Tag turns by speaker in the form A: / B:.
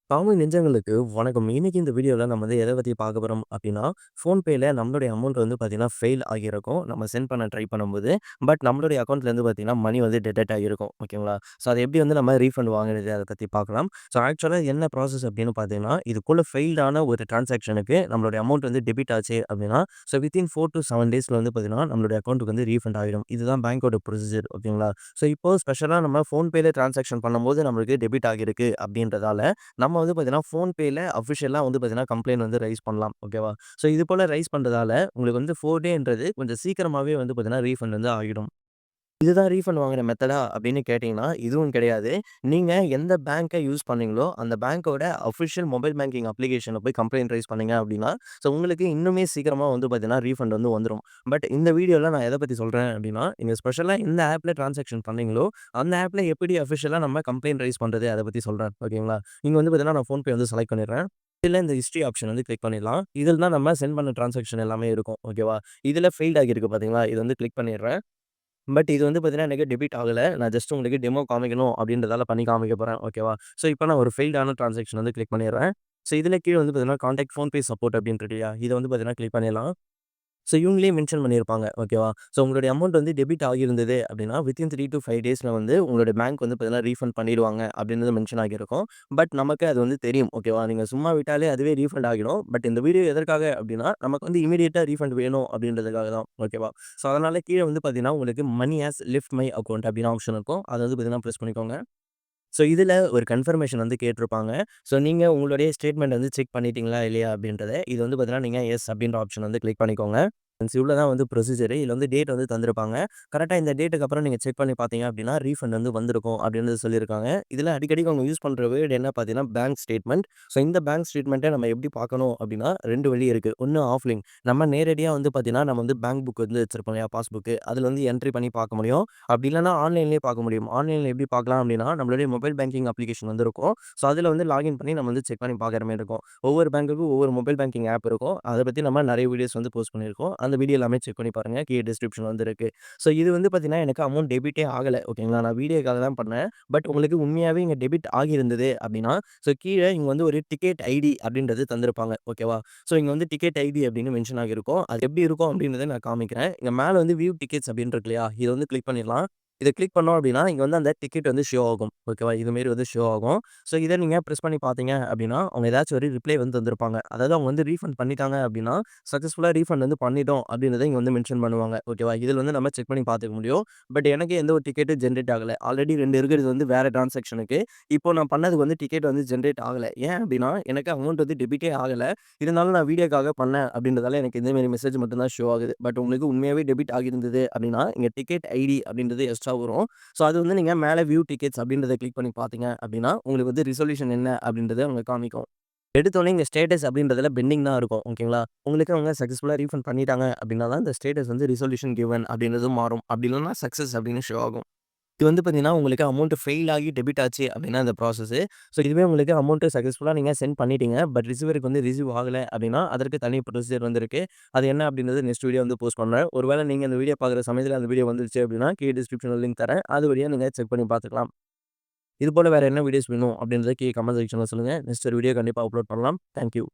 A: தமிழ் நெஞ்சங்களுக்கு வணக்கம். இன்னைக்கு இந்த வீடியோல நம்ம வந்து எத பத்தி பார்க்க போறோம் அப்டின்னா, ஃபோன்பேல நம்மளுடைய அமௌண்ட் வந்து பார்த்தீங்கன்னா, ஃபெயில் ஆகியிருக்கும். நம்ம சென்ட் பண்ண ட்ரை பண்ணும்போது. பட் நம்மளுடைய அக்கவுண்ட்லேருந்து பார்த்தீங்கன்னா, மணி வந்து டிடக்ட் ஆகியிருக்கும். ஓகேங்களா? ஸோ அத எப்படி வந்து நம்ம ரீஃபண்ட் வாங்குறது அத பத்தி பார்க்கலாம். ஸோ ஆக்சுவலா என்ன ப்ராசஸ் அப்டின்னு பார்த்தீங்கன்னா, இதுக்குள்ள ஃபெயில்டான ஒரு டிரான்சாக்ஷனுக்கு நம்மளுடைய அமௌண்ட் வந்து டெபிட் ஆச்சு அப்டின்னா, ஸோ வித்தின் 4 டூ 7 டேஸ்ல வந்து பார்த்தீங்கன்னா, நம்மளுடைய அக்கவுண்ட்க்கு வந்து ரீஃபண்ட் ஆயிடும். இதுதான் பேங்கோட ப்ரொசீஜர். ஓகேங்களா? ஸோ இப்போ ஸ்பெஷலா நம்ம ஃபோன்பேல டிரான்சாக்ஷன் பண்ணும்போது நம்மளுக்கு டெபிட் ஆகியிருக்கு அப்டின்றதால நம்ம வந்து பார்த்தீங்கன்னா, ஃபோன்பேல அஃபிஷியலா வந்து பார்த்தீங்கன்னா, கம்ப்ளைண்ட் வந்து ரைஸ் பண்ணலாம். ஓகேவா? ஸோ இது போல ரைஸ் பண்றதால, உங்களுக்கு வந்து 4 டேன்றது கொஞ்சம் சீக்கிரமாவே வந்து பார்த்தீங்கன்னா, ரீஃபண்ட் வந்து ஆகிடும். இதுதான் ரீஃபண்ட் வாங்குற மெத்தடா அப்படின்னு கேட்டீங்கன்னா, இதுவும் கிடையாது. நீங்க எந்த பேங்க்க யூஸ் பண்ணீங்களோ, அந்த பேங்கோட அஃபிஷியல் மொபைல் பேங்கிங் அப்ளிகேஷன்ல போய் கம்ப்ளைண்ட் ரைஸ் பண்ணீங்க அப்படின்னா, ஸோ உங்களுக்கு இன்னுமே சீக்கிரமா வந்து பார்த்தீங்கன்னா, ரீஃபண்ட் வந்து வந்துரும். பட் இந்த வீடியோல நான் எத பத்தி சொல்றேன் அப்படின்னா, நீங்க ஸ்பெஷலா எந்த ஆப்ல டிரான்சாக்ஷன் பண்ணீங்களோ, அந்த ஆப்ல எப்படி அஃபிஷியலா நம்ம கம்ப்ளைண்ட் ரைஸ் பண்றது அத பத்தி சொல்றேன். ஓகேங்களா? இங்க வந்து பார்த்தீங்கன்னா, நான் ஃபோன்பே வந்து செலக்ட் பண்ணிடுறேன். இதுல இந்த ஹிஸ்டரி ஆப்ஷன் வந்து கிளிக் பண்ணிடலாம். இதில தான் நம்ம சென்ட் பண்ண டிரான்சாக்ஷன் எல்லாமே இருக்கும். ஓகேவா? இதுல ஃபெயில்ட் ஆகியிருக்கு பார்த்தீங்களா? இத வந்து கிளிக் பண்ணிடுறேன். பட் இது வந்து பார்த்தீங்கன்னா, எனக்கு டெபிட் ஆகல. நான் ஜஸ்ட் உங்களுக்கு டெமோ காமிக்கணும் அப்படின்றதால பண்ணி காமிக்க போறேன். ஓகேவா? ஸோ இப்போ நான் ஒரு ஃபெயில்டான டிரான்சாக்ஷன் வந்து கிளிக் பண்ணிடுறேன். ஸோ இதில கீழ வந்து பார்த்தீங்கன்னா, கான்டாக்ட் ஃபோன்பே சப்போர்ட் அப்படின்னு இருக்கு இல்லையா? இத வந்து பார்த்தீங்கன்னா கிளிக் பண்ணிடலாம். ஸோ இவங்களே மென்ஷன் பண்ணியிருப்பாங்க. ஓகேவா? ஸோ உங்களுடைய அமௌண்ட் வந்து டெபிட் ஆகியிருந்தது அப்படின்னா, வித்தின் 3 டூ 5 டேஸ்ல வந்து உங்களுடைய பேங்க் வந்து பார்த்தீங்கன்னா, ரீஃபண்ட் பண்ணிடுவாங்க அப்படின்றது மென்ஷன் ஆகியிருக்கும். பட் நமக்கு அது வந்து தெரியும். ஓகேவா? நீங்க சும்மா விட்டாலே அதுவே ரீஃபண்ட் ஆகிடும். பட் இந்த வீடியோ எதற்காக அப்படின்னா, நமக்கு வந்து இம்மீடியேட்டா ரீஃபண்ட் வேணும் அப்படின்றதுக்காக தான். ஓகேவா? ஸோ அதனால கீழ வந்து பார்த்தீங்கன்னா, உங்களுக்கு money has left my account அப்படின்னு ஆப்ஷன் இருக்கும். அத வந்து பார்த்தீங்கன்னா பிரஸ் பண்ணிக்கோங்க. ஸோ இதில ஒரு கன்ஃபர்மேஷன் வந்து கேட்டிருப்பாங்க. ஸோ நீங்க உங்களுடைய ஸ்டேட்மெண்ட் வந்து செக் பண்ணிட்டீங்களா இல்லையா அப்படின்றத. இது வந்து பார்த்தீங்கன்னா, நீங்க எஸ் அப்படின்ற ஆப்ஷன் வந்து கிளிக் பண்ணிக்கோங்க. இவ்ளோ தான் வந்து ப்ரொசீஜர். இதுல வந்து டேட் வந்து தந்திருப்பாங்க. கரெக்ட்டா இந்த டேட்டுக்கு அப்புறம் நீங்க செக் பண்ணி பார்த்தீங்க அப்படின்னா, ரீஃபண்ட் வந்து வந்திருக்கும் அப்படின்னு சொல்லியிருக்காங்க. இதுல அடிக்கடி அவங்க யூஸ் பண்ற வேர்ட் என்ன பார்த்தீங்கன்னா, பேங்க் ஸ்டேட்மெண்ட். ஸோ இந்த பேங்க் ஸ்டேட்மெண்ட்ட நம்ம எப்படி பார்க்கணும் அப்படின்னா, 2 வழி இருக்கு. ஒண்ணு ஆஃப்லைன். நம்ம நேரடியா வந்து பார்த்தீங்கன்னா, நம்ம வந்து பேங்க் புக் வந்து வச்சிருப்போம் இல்லையா? பாஸ்புக். அதுல வந்து என்ட்ரி பண்ணி பார்க்க முடியும். அப்படி இல்லன்னா ஆன்லைன்லயே பார்க்க முடியும். ஆன்லைன்ல எப்படி பார்க்கலாம் அப்படின்னா, நம்மளுடைய மொபைல் பேங்கிங் அப்ளிகேஷன் வந்து இருக்கும். ஸோ அதுல வந்து லாகின் பண்ணி நம்ம வந்து செக் பண்ணி பார்க்குற மாரி இருக்கும். ஒவ்வொரு பேங்க்குக்கும் ஒவ்வொரு மொபைல் பேங்கிங் ஆப் இருக்கும். அத பத்தி நம்ம நெறைய வீடியோஸ் வந்து போஸ்ட் பண்ணியிருக்கோம். அந்த வீடியோ எல்லாமே செக் பண்ணி பாருங்க. கீழ டிஸ்கிரிப்ஷன்ல வந்து இருக்கு. ஸோ இது வந்து பார்த்தீங்கன்னா, எனக்கு அமௌண்ட் டெபிட்டே ஆகல. ஓகேங்களா? நான் வீடியோக்காக தான் பண்ணேன். பட் உங்களுக்கு உண்மையாவே இங்க டெபிட் ஆகியிருந்தது அப்டின்னா, ஸோ கீழ இங்க வந்து ஒரு டிக்கெட் ஐடி அப்டின்றது தந்திருப்பாங்க. ஓகேவா? ஸோ இங்க வந்து டிக்கெட் ஐடி அப்டின்னு மென்ஷன் ஆகியிருக்கும். அது எப்டி இருக்கும் அப்டின்றத நான் காமிக்கிறேன். இங்க மேல வந்து வியூ டிக்கெட்ஸ் அப்டின்னு இருக்கு இல்லையா? இத வந்து கிளிக் பண்ணிடலாம். இத கிளிக் பண்ணோம் அப்டின்னா, இங்க வந்து அந்த டிக்கெட் வந்து ஷோ ஆகும். ஓகேவா? இது மாரி வந்து ஷோ ஆகும். ஸோ இத நீங்க பிரஸ் பண்ணி பார்த்தீங்க அப்டின்னா, அவங்க ஏதாச்சும் ஒரு ரிப்ளை வந்து தந்திருப்பாங்க. அதாவது அவங்க வந்து ரீஃபண்ட் பண்ணிட்டாங்க அப்டின்னா, சக்சஸ்ஃபுல்லா ரீஃபண்ட் வந்து பண்ணிட்டோம் அப்டின்றத இங்க வந்து மென்ஷன் பண்ணுவாங்க. ஓகேவா? இதில வந்து நம்ம செக் பண்ணி பார்த்துக்க முடியும். பட் எனக்கு எந்த ஒரு டிக்கெட்டும் ஜெனரேட் ஆகல. ஆல்ரெடி 2 இருக்கிறது வந்து வேற டிரான்சாக்ஷனுக்கு. இப்போ நான் பண்ணதுக்கு வந்து டிக்கெட் வந்து ஜெனரேட் ஆகல. ஏன் அப்டின்னா, எனக்கு அமௌண்ட் வந்து டெபிட்டே ஆகல. இருந்தாலும் நான் வீடியோக்காக பண்ணேன் அப்டின்றதால எனக்கு இந்த மாரி மெசேஜ் மட்டும் தான் ஷோ ஆகுது. பட் உங்களுக்கு உண்மையாவே டெபிட் ஆகியிருந்தது அப்டின்னா, இங்க டிக்கெட் ஐடி அப்டின்றது எக்ஸ்ட்ரா வரும். ஸோ அது வந்து நீங்க மேல வியூ டிக்கெட்ஸ் அப்டின்றத கிளிக் பண்ணி பார்த்தீங்க அப்டின்னா, உங்களுக்கு வந்து ரிசல்யூஷன் என்ன அப்டின்றத அங்க காமிக்கும். எடுத்தோனே இங்க ஸ்டேட்டஸ் அப்டின்றதுல பெண்டிங் தான் இருக்கும். ஓகேங்களா? உங்களுக்கு அவங்க சக்சஸ்ஃபுல்லா ரீஃபண்ட் பண்ணிட்டாங்க அப்டின்னா தான் இந்த ஸ்டேட்டஸ் வந்து ரிசல்யூஷன் கிவன் அப்டின்றதும் மாறும். அப்டி இல்லன்னா சக்சஸ் அப்டின்னு ஷோ ஆகும். இது வந்து பார்த்தீங்கன்னா, உங்களுக்கு அமௌண்ட் ஃபெயில் ஆகி டெபிட் ஆச்சு அப்டின்னா இந்த ப்ராசஸு. ஸோ இதுவே உங்களுக்கு அமௌண்ட் சக்சஸ்ஃபுல்லா நீங்க சென்ட் பண்ணிட்டீங்க. பட் ரிசீவருக்கு வந்து ரிசீவ் ஆகல அப்டின்னா, அதற்கு தனி ப்ரொசீஜர் வந்து இருக்கு. அது என்ன அப்டின்றது நெக்ஸ்ட் வீடியோ வந்து போஸ்ட் பண்றேன். ஒருவேள நீங்க இந்த வீடியோ பார்க்குற சமயத்துல அந்த வீடியோ வந்துருச்சு அப்டின்னா, கீழ டிஸ்கிரிப்ஷன்ல லிங்க் தரேன். அது வழியா நீங்க செக் பண்ணி பார்த்துக்கலாம். இது போல வேற என்ன வீடியோஸ் வேணும் அப்டின்றத கீழ கமெண்ட் செக்ஷன்ல சொல்லுங்க. நெக்ஸ்ட் ஒரு வீடியோ கண்டிப்பா அப்லோட் பண்ணலாம். Thank you.